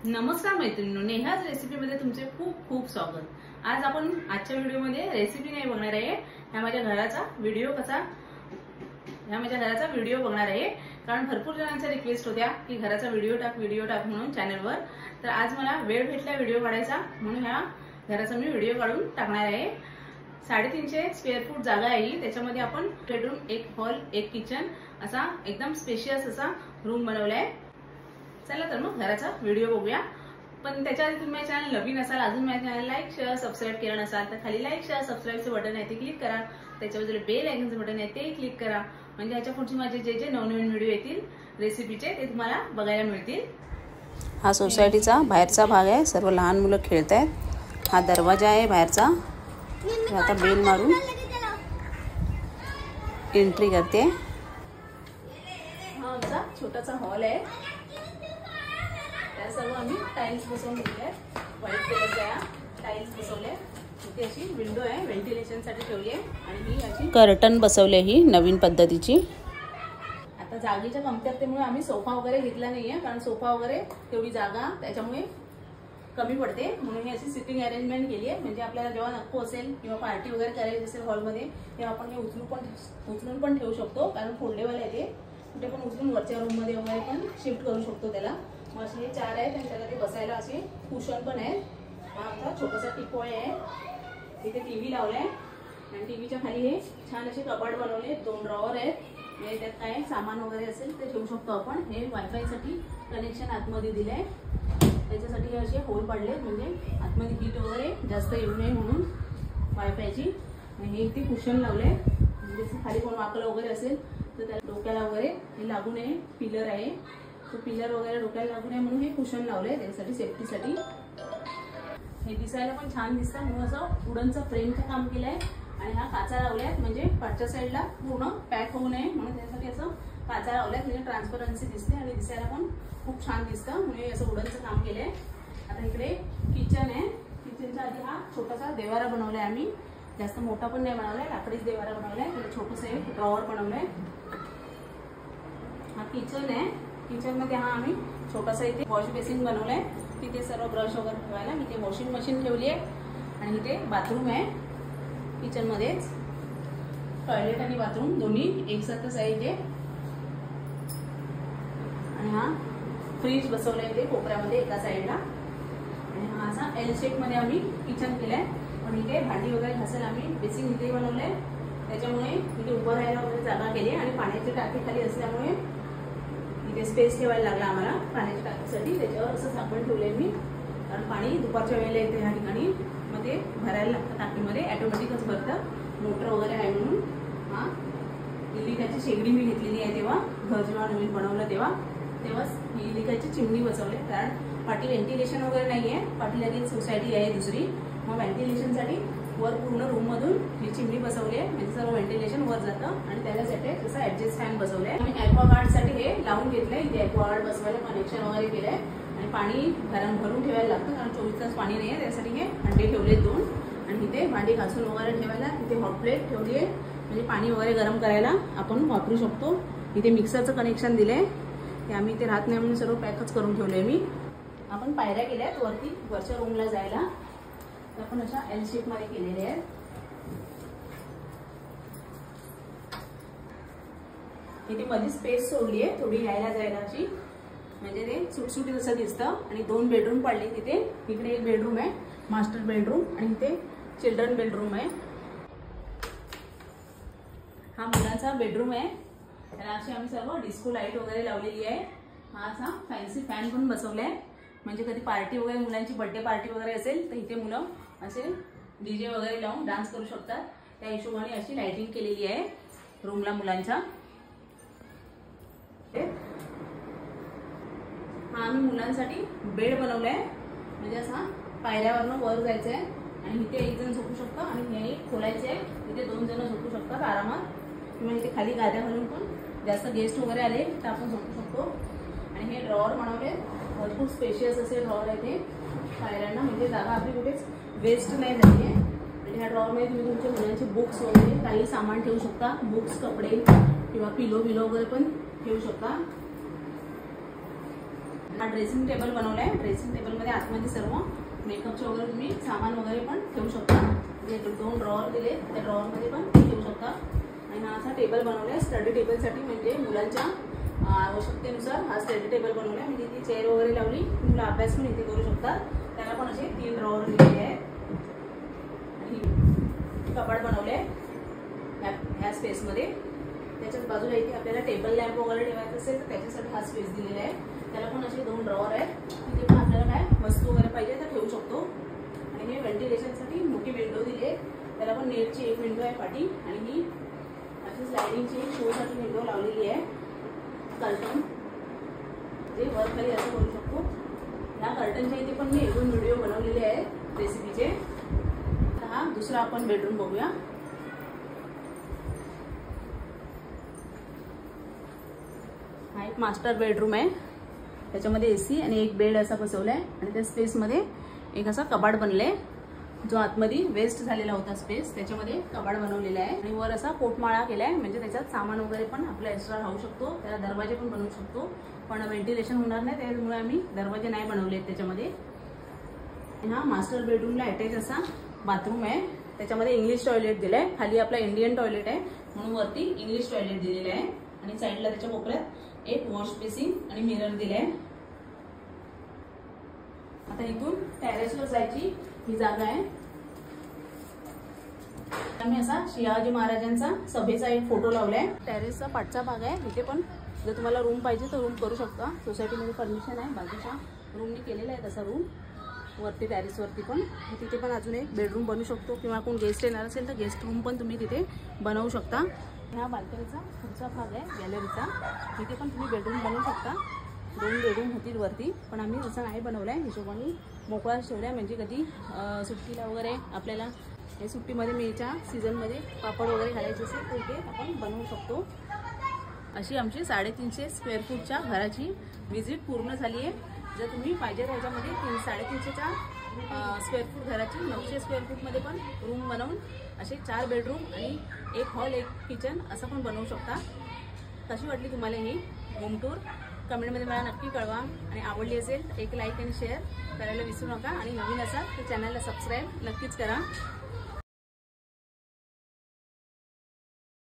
नमस्कार मैत्रिणींनो, नेहाज रेसिपीमध्ये तुमचे खूप खूप स्वागत। आज आपण आजच्या व्हिडिओमध्ये रेसिपी नाही बघणार आहे, ह्या माझ्या घराचा व्हिडिओ बघणार आहे। कारण भरपूर जणांच्या रिक्वेस्ट होत्या की घराचा व्हिडिओ टाक म्हणून चॅनलवर। तर आज मला वेळ भेटला व्हिडिओ काढायचा, म्हणून ह्या घराचा मी व्हिडिओ काढून टाकणार आहे। 350 स्क्वेअर फूट जागा आहे, त्याच्यामध्ये आपण बेडरूम, एक हॉल, एक किचन असा एकदम स्पेशियस असा रूम बनवलाय। चला तर मग घराचा व्हिडिओ बघूया। पण त्याच्या आधी तुम्ही माझ्या चॅनल नवीन असाल, अजून माझ्या चॅनल लाईक शेअर सबस्क्राईब केलं नसाल तर खाली लाईक शेअर सबस्क्राईबचे बटन आहे ते क्लिक करा, त्याच्या बाजूला बेल आयकॉनचं बटन आहे ते क्लिक करा, म्हणजे ह्याच्या पुढचे माझे जे नवनवीन व्हिडिओ येतील रेसिपीचे ते तुम्हाला बघायला मिळतील। हा सोसायटीचा बाहेरचा भाग आहे, सर्व लहान मुलं खेळत आहेत। हा दरवाजा आहे बाहेरचा, आता बेल मारून एंट्री करते। हा आमचा छोटासा हॉल आहे, त्या सर्व आम्ही टाइल्स बसवून घेतले, व्हाईट कलरच्या टाइल्स बसवले। इथे अशी विंडो आहे व्हेंटिलेशन साठी ठेवली आहे, आणि ही अशी कर्टन बसवले ही नवीन पद्धतीची। आता जागेच्या कमतरतेमुळे आम्ही सोफा वगैरे घेतला नाहीये, कारण सोफा वगैरे तेवढी जागा त्याच्यामुळे कमी पडते, म्हणून ही अशी सिटिंग अरेंजमेंट केली आहे। म्हणजे आपल्याला जेव्हा नको असेल किंवा पार्टी वगैरे करायची असेल हॉलमध्ये, तेव्हा आपण हे उचलून पण ठेवू शकतो, कारण फोल्डेबल आहे ते। कुठे पण उचलून वरच्या रूम मध्ये वगैरे पण शिफ्ट करू शकतो त्याला। मग असे 4 आहेत आणि त्याला ते बसायला असे कुशन पण आहेत। हा आमचा छोटासा टिपोय आहे, इथे टीव्ही लावलाय, आणि टीव्हीच्या खाली हे छान असे कपाट बनवले, 2 ड्रॉवर आहेत, म्हणजे त्यात काय सामान वगैरे असेल ते ठेवू शकतो आपण। हे वायफाय साठी कनेक्शन आतमध्ये दिलंय, त्याच्यासाठी असे होल पाडले, म्हणजे आतमध्ये हीट वगैरे जास्त येऊ नये म्हणून वायफायची। आणि हे इथे कुशन लावले, म्हणजे खाली कोण वाकलं वगैरे असेल तर त्याला डोक्याला वगैरे हे लागू नये। पिलर आहे, तो पिलर वगैरे डोक्याला लागू नये म्हणून हे कुशन लावलंय त्याच्यासाठी, सेफ्टीसाठी। हे दिसायला पण छान दिसतं म्हणून असं वुडनचं फ्रेमचं काम केलंय, आणि हा काचा लावलाय, म्हणजे पाठच्या साईडला पूर्ण पॅक होऊ नये म्हणून त्यासाठी असं काचा लावलाय, म्हणजे ट्रान्सपरन्सी दिसते आणि दिसायला पण खूप छान दिसतं, म्हणजे असं वुडनचं काम केलंय। आता इकडे किचन आहे, किचनच्या आधी हा छोटासा देवारा बनवलाय आम्ही, जास्त मोठा पण नाही बनवलाय, लाकडीच देवारा बनवलाय, त्याला छोटंसं एक ड्रॉवर बनवलंय। हा किचन आहे, किचन मध्ये हा आम्ही छोटासा इथे वॉश बेसिन बनवलाय, तिथे सर्व ब्रश वगैरे ठेवायला। इथे वॉशिंग मशीन ठेवली आहे, आणि इथे बाथरूम आहे किचन मध्येच। टॉयलेट आणि बाथरूम दोन्ही एकसाथच आहे इथे, आणि हा फ्रीज बसवलाय इथे कोपऱ्यामध्ये एका साईडला। आणि हा असा एल शेप मध्ये आम्ही किचन केलंय, पण इथे भांडी वगैरे घासायला आम्ही बेसिन इथे बनवलंय, त्याच्यामुळे इथे उभं राहायला वगैरे जागा केली, आणि पाण्याची टाकी खाली असल्यामुळे इथे स्पेस ठेवायला लागला आम्हाला पाण्याच्या टाकीसाठी। त्याच्यावर असं झाकण ठेवलंय मी, कारण पाणी दुपारच्या वेळेला येते ह्या ठिकाणी, मग ते भरायला लागतं टाकीमध्ये, ऑटोमॅटिकच भरतं, मोटर वगैरे आहे म्हणून। हा इलिकाची शेगडी मी घेतलेली आहे तेव्हा, घर जेव्हा नवीन बनवलं तेव्हाच ही इलिकाची चिमणी बसवली, कारण पाठी व्हेंटिलेशन वगैरे नाहीये, पाठी लगेच सोसायटी आहे दुसरी, मग व्हेंटिलेशनसाठी वर पूर्ण रूम मधून ही चिमणी बसवली आहे, म्हणजे सर्व व्हेंटिलेशन वर जातं, आणि त्याच्यासाठी जसं ऍडजस्ट फॅन बसवलंय। आम्ही ॲक्वागार्ड साठी हे लावून घेतलंय, इथे ॲक्वागार्ड बसवायला कनेक्शन वगैरे केलंय, आणि पाणी भरून ठेवायला लागतं, कारण 24 तास पाणी नाहीये, त्यासाठी हे अंडे ठेवले 2, आणि इथे भांडी घासून वगैरे ठेवायला इथे हॉट प्लेट ठेवली आहे, म्हणजे पाणी वगैरे गरम करायला आपण वापरू शकतो। इथे मिक्सरचं कनेक्शन दिलंय, ते आम्ही इथे राहत नाही म्हणून सर्व पॅकच करून ठेवलंय मी। आपण पायऱ्या केल्यात वरती वरच्या रूमला जायला, तर आपण अशा एल शेप मध्ये केलेल्या आहेत। इथे मध्ये स्पेस सोडली आहे थोडी यायला जायला अशी, म्हणजे ते सुटसुटीत असं दिसतं। आणि 2 बेडरूम पडले तिथे, इकडे एक बेडरूम आहे मास्टर बेडरूम, आणि इथे चिल्ड्रन बेडरूम आहे। हा मुलांचा बेडरूम आहे, त्याला अशी आम्ही सर्व डिस्को लाईट वगैरे लावलेली आहे। हा असा फॅन्सी फॅन पण बसवलाय, म्हणजे कधी पार्टी वगैरे मुलांची बर्थडे पार्टी वगैरे असेल तर इथे मुलं असे डीजे वगैरे लावून डान्स करू शकतात, त्या हिशोबाने अशी लाइटिंग केलेली आहे रूमला मुलांच्या। हा आम्ही मुलांसाठी बेड बनवलाय, म्हणजे असा पायऱ्यावरनं वर जायचं आहे, आणि इथे 1 जण झोपू शकतो, आणि हे खोलायचे आहे, इथे 2 जण झोपू शकतात आरामात, किंवा इथे खाली गाद्या घालून पण जास्त गेस्ट वगैरे आले तर आपण झोपू शकतो। आणि हे ड्रॉवर बनवले, भरपूर स्पेशियस असे ड्रॉवर आहे ते पायऱ्यांना, म्हणजे जागा आपली कुठेच वेस्ट नाही झाली आहे। आणि ह्या ड्रॉवर मध्ये तुम्ही तुमच्या मुलांचे बुक्स वगैरे काही सामान ठेवू शकता, बुक्स, कपडे किंवा पिलो वगैरे पण ठेवू शकता। हा ड्रेसिंग टेबल बनवला आहे. ड्रेसिंग टेबलमध्ये आतमध्ये सर्व मेकअपचे वगैरे तुम्ही सामान वगैरे पण ठेवू शकता. म्हणजे 2 ड्रॉवर दिले, त्या ड्रॉवरमध्ये पण ठेवू शकता. आणि हा असा टेबल बनवला आहे स्टडी टेबलसाठी, म्हणजे मुलांच्या आवश्यकतेनुसार हा स्टडी टेबल बनवला आहे. म्हणजे ती चेअर वगैरे लावली, मुलं अभ्यास पण इथे करू शकतात. त्याला पण असे 3 ड्रॉवर दिलेले आहेत. आणि कपाट बनवले ह्या स्पेसमध्ये. त्याच्याच बाजूला इथे आपल्याला टेबल लॅम्प वगैरे ठेवायचं असेल तर त्याच्यासाठी हा स्पेस दिलेला आहे. त्याला पण असे 2 ड्रॉवर आहेत. तिथे पण आपल्याला काय वस्तू वगैरे पाहिजे तर ठेवू शकतो. आणि हे व्हेंटिलेशनसाठी मोठी विंडो दिली आहे. त्याला पण नेटची एक विंडो आहे पाठी. आणि ही अशी स्लायडिंगची शोसाठी विंडो लावलेली आहे. कर्टन जे वर खाली असं करू शकतो. ह्या कर्टनच्या इथे पण मी 2 व्हिडिओ बनवलेले आहेत रेसिपीचे. हा दुसरा आपण बेडरूम बघूया. हा एक मास्टर बेडरूम आहे. त्याच्यामध्ये AC आणि एक बेड असा बसवला आहे. आणि त्या स्पेसमध्ये एक असा कपाट बनले, जो आतमध्ये वेस्ट झालेला होता स्पेस, त्याच्यामध्ये कपाट बनवलेला आहे. आणि वर असा पोटमाळा केलाय, म्हणजे त्याच्यात सामान वगैरे पण आपला एक्स्ट्रा राहू शकतो. त्याला दरवाजे पण बनवू शकतो, पण व्हेंटिलेशन होणार नाही त्यामुळे आम्ही दरवाजे नाही बनवले त्याच्यामध्ये. हा मास्टर बेडरूमला अटॅच असा बाथरूम आहे. त्याच्यामध्ये इंग्लिश टॉयलेट दिलंय. खाली आपला इंडियन टॉयलेट आहे म्हणून वरती इंग्लिश टॉयलेट दिलेलं आहे. आणि साईडला त्याच्या कोपऱ्यात एक वॉश बेसिन आणि मिरर दिलाय. आता इथून टेरेसवर जायची ही जागा आहे. आम्ही असा शिवाजी महाराजांचा सभेचा एक फोटो लावलाय. टेरेसचा पाठचा भाग आहे. इथे पण जर तुम्हाला रूम पाहिजे तर रूम करू शकता. सोसायटीमध्ये परमिशन आहे. बाजूच्या रूमने केलेला आहे तसा रूम वरती टेरेसवरती पण. तिथे पण अजून एक बेडरूम बनवू शकतो, किंवा कोण गेस्ट येणार असेल तर गेस्ट रूम पण तुम्ही तिथे बनवू शकता. ह्या बाल्कनीचा पुढचा भाग आहे गॅलरीचा. तिथे पण तुम्ही बेडरूम बनवू शकता. 2 बेडरूम होतील वरती, पण आम्ही तसं नाही बनवलाय. हिशोबाने मोकळा ठेवलाय, म्हणजे कधी सुट्टीला वगैरे आपल्याला हे सुट्टीमध्ये मेच्या सीझनमध्ये पापड वगैरे घालायचे असेल तर इथे आपण बनवू शकतो. अशी आमची 350 स्क्वेअर फूटच्या घराची व्हिजिट पूर्ण झाली आहे. जर तुम्ही पाहिजे तर याच्यामध्ये 350च्या स्क्वेअर फूट घराची 900 स्क्वेअर फूटमध्ये पण रूम बनवून असे 4 बेडरूम आणि 1 हॉल 1 किचन असं पण बनवू शकता. कशी वाटली तुम्हाला ही होम टूर कमेंटमध्ये मला नक्की कळवा. आणि आवडली असेल एक लाईक आणि शेअर करायला विसरू नका. आणि नवीन असाल तर चॅनलला सबस्क्राईब नक्कीच करा.